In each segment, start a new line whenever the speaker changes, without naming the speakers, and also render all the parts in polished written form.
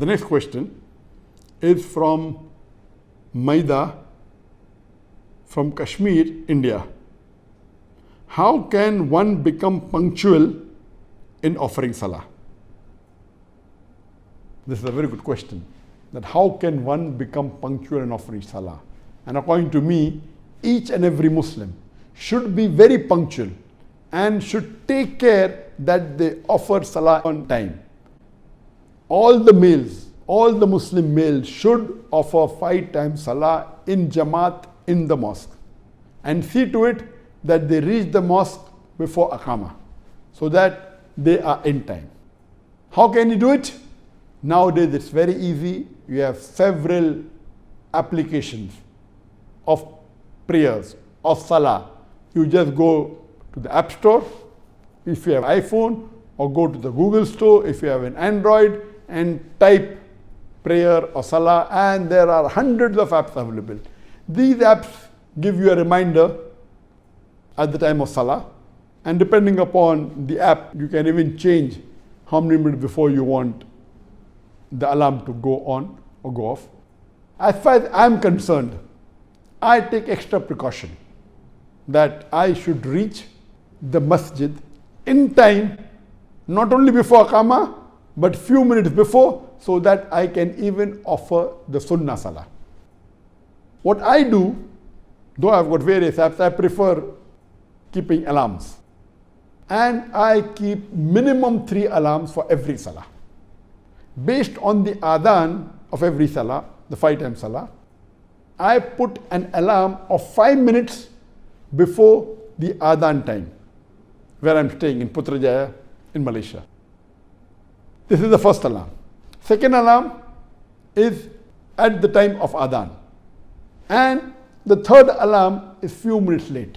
The next question is from Maida from Kashmir, India. How can one become punctual in offering salah? This is a very good question. That how can one become punctual in offering salah? And according to me, each and every Muslim should be very punctual and should take care that they offer salah on time. All the males, all the Muslim males should offer 5 times salah in Jamaat in the mosque and see to it that they reach the mosque before Aqama so that they are in time. How can you do it? Nowadays it's very easy. You have several applications of prayers, of salah. You just go to the App Store if you have iPhone, or go to the Google Store if you have an Android, and type prayer or salah, and there are hundreds of apps available. These apps give you a reminder at the time of salah, and depending upon the app, you can even change how many minutes before you want the alarm to go on or go off. As far as I'm concerned, I take extra precaution that I should reach the masjid in time, not only before Aqama, but few minutes before, so that I can even offer the Sunnah Salah. What I do, though I've got various apps, I prefer keeping alarms. And I keep minimum 3 alarms for every Salah. Based on the adhan of every Salah, the 5 times Salah, I put an alarm of 5 minutes before the adhan time, where I'm staying in Putrajaya in Malaysia. This is the first alarm. Second alarm is at the time of adhan. And the third alarm is few minutes late.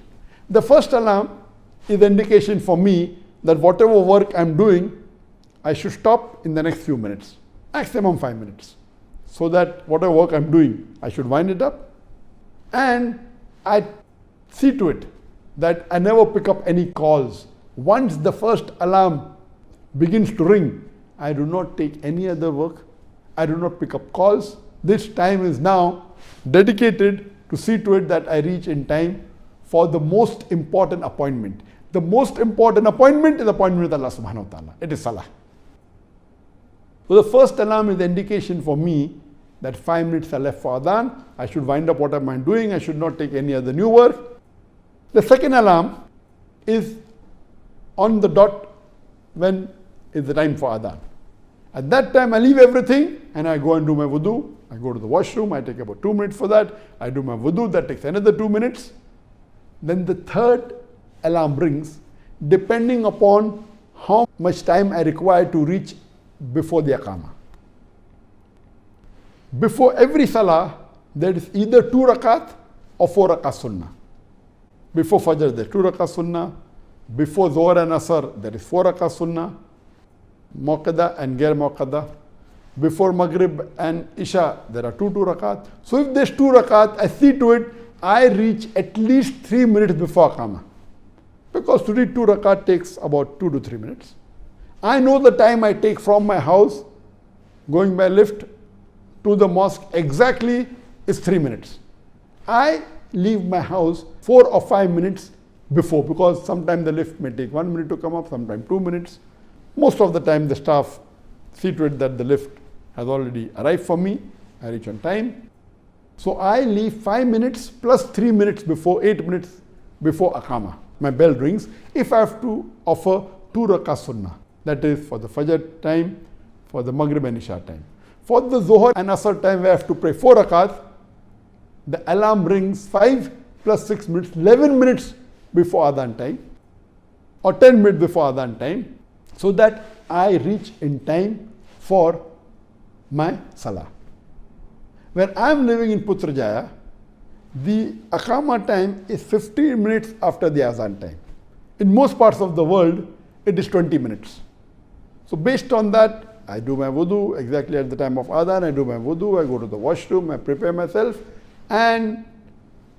The first alarm is an indication for me that whatever work I'm doing, I should stop in the next few minutes, maximum 5 minutes. So that whatever work I'm doing, I should wind it up. And I see to it that I never pick up any calls. Once the first alarm begins to ring, I do not take any other work. I do not pick up calls. This time is now dedicated to see to it that I reach in time for the most important appointment. The most important appointment is the appointment with Allah subhanahu wa ta'ala. It is salah. So the first alarm is the indication for me that 5 minutes are left for adhan. I should wind up what am I doing. I should not take any other new work. The second alarm is on the dot when is the time for adhan. At that time I leave everything and I go and do my wudu. I go to the washroom. I take about 2 minutes for that. I do my wudu. That takes another 2 minutes. Then the third alarm rings depending upon how much time I require to reach before the Aqama. Before every Salah, there is either 2 rakat or 4 rakat Sunnah. Before Fajr, there is 2 rakat Sunnah. Before Zohar and Asr, there is 4 rakat Sunnah, Muqaddha and Ghair Muqaddha. Before Maghrib and Isha, there are 2 rakat. So if there's 2 rakat, I see to it, I reach at least 3 minutes before Aqama. Because to read 2 rakat takes about 2 to 3 minutes. I know the time I take from my house, going by lift to the mosque exactly is 3 minutes. I leave my house 4 or 5 minutes before, because sometimes the lift may take 1 minute to come up, sometimes 2 minutes. Most of the time the staff see to it that the lift has already arrived for me. I reach on time. So I leave 5 minutes plus 3 minutes before, 8 minutes before Aqama. My bell rings. If I have to offer 2 rakat Sunnah, that is for the Fajr time, for the Maghrib and Isha time. For the Zohar and Asr time, where I have to pray 4 rakat, the alarm rings 5 plus 6 minutes, 11 minutes before adhan time, or 10 minutes before adhan time, so that I reach in time for my Salah. Where I am living in Putrajaya, the Aqama time is 15 minutes after the Azan time. In most parts of the world, it is 20 minutes. So based on that, I do my wudu exactly at the time of Adhan. I do my wudu, I go to the washroom, I prepare myself, and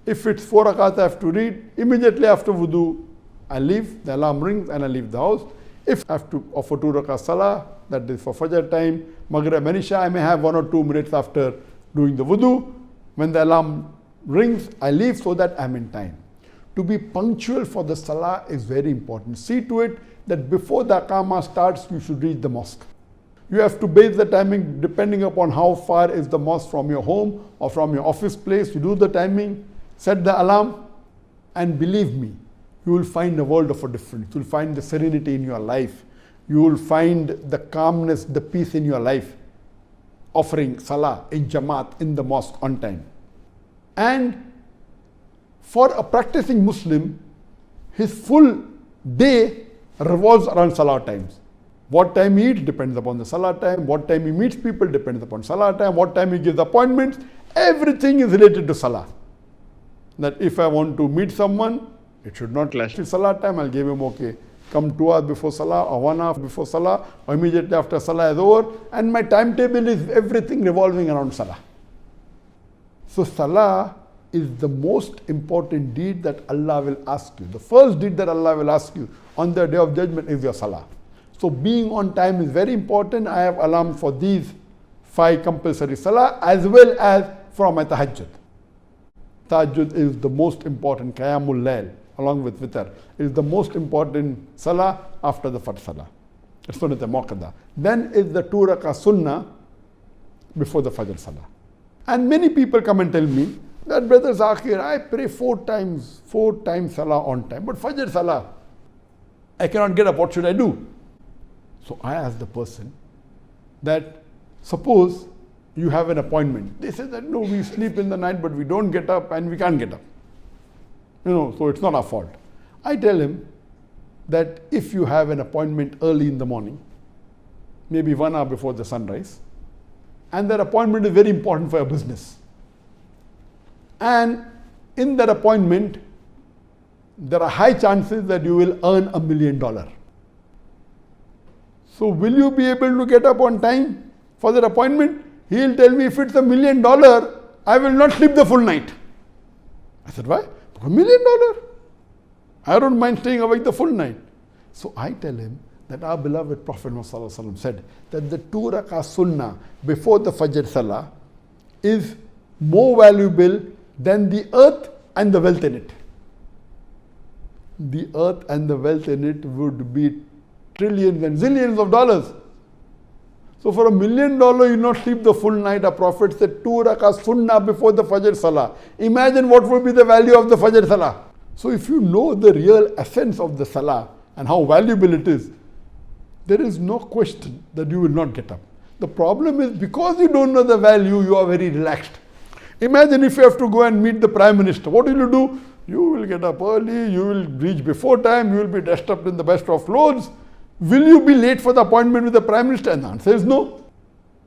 if it's 4 rakat I have to read, immediately after wudu, I leave, the alarm rings and I leave the house. If I have to offer 2 rakat salah, that is for Fajr time, Maghrib and Isha, I may have 1 or 2 minutes after doing the wudu. When the alarm rings, I leave so that I'm in time. To be punctual for the Salah is very important. See to it that before the Aqamah starts, you should reach the mosque. You have to base the timing depending upon how far is the mosque from your home or from your office place. You do the timing, set the alarm, and believe me, you will find a world of a difference. You will find the serenity in your life. You will find the calmness, the peace in your life, offering Salah in Jamaat in the mosque on time. And for a practicing Muslim, his full day revolves around Salah times. What time he eats depends upon the Salah time. What time he meets people depends upon Salah time. What time he gives appointments, everything is related to Salah. That if I want to meet someone, it should not clash with Salah time. I'll give him, okay, come 2 hours before Salah or 1 hour before Salah or immediately after Salah is over. And my timetable is everything revolving around Salah. So Salah is the most important deed that Allah will ask you. The first deed that Allah will ask you on the Day of Judgment is your Salah. So being on time is very important. I have alarm for these 5 compulsory Salah as well as for my Tahajjud. Tahajjud is the most important, Qiyamul Layl, along with Witr. It is the most important Salah after the Fajr Salah. It's Sunnat Muakkada. Then is the 2 Rakah Sunnah before the Fajr Salah. And many people come and tell me that, Brother Zakir, I pray 4 times Salah on time, but Fajr Salah, I cannot get up, what should I do? So I ask the person that, suppose you have an appointment. They say that, no, we sleep in the night, but we don't get up and we can't get up. So it's not our fault. I tell him that if you have an appointment early in the morning, maybe 1 hour before the sunrise, and that appointment is very important for your business, and in that appointment, there are high chances that you will earn $1 million. So will you be able to get up on time for that appointment? He'll tell me, if it's $1 million, I will not sleep the full night. I said, why? $1 million. I don't mind staying awake the full night. So I tell him that our beloved Prophet Muhammad said that the 2 Rakah Sunnah before the Fajr Salah is more valuable than the earth and the wealth in it. The earth and the wealth in it would be trillions and zillions of dollars. So for $1 million, you not sleep the full night. Our Prophet said 2 Rakah Sunnah before the Fajr Salah. Imagine what would be the value of the Fajr Salah. So if you know the real essence of the Salah and how valuable it is, there is no question that you will not get up. The problem is, because you don't know the value, you are very relaxed. Imagine if you have to go and meet the Prime Minister. What will you do? You will get up early, you will reach before time, you will be dressed up in the best of clothes. Will you be late for the appointment with the Prime Minister? And the answer is no.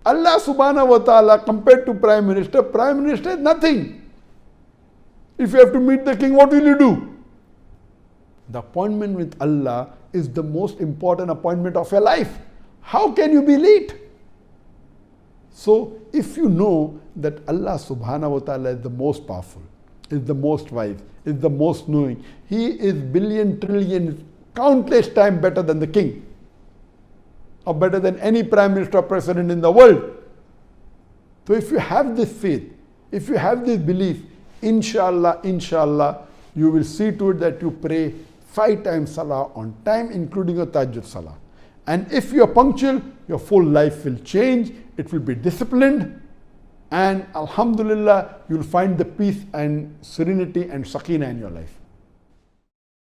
Allah subhanahu wa ta'ala, compared to Prime Minister is nothing. If you have to meet the king, what will you do? The appointment with Allah is the most important appointment of your life. How can you be late? So if you know that Allah subhanahu wa ta'ala is the most powerful, is the most wise, is the most knowing, He is billion, trillion, countless times better than the king, or better than any prime minister or president in the world. So if you have this faith, if you have this belief, inshallah, you will see to it that you pray 5 times Salah on time, including your Tahajjud Salah. And if you are punctual, your full life will change, it will be disciplined, and alhamdulillah, you will find the peace and serenity and sakina in your life.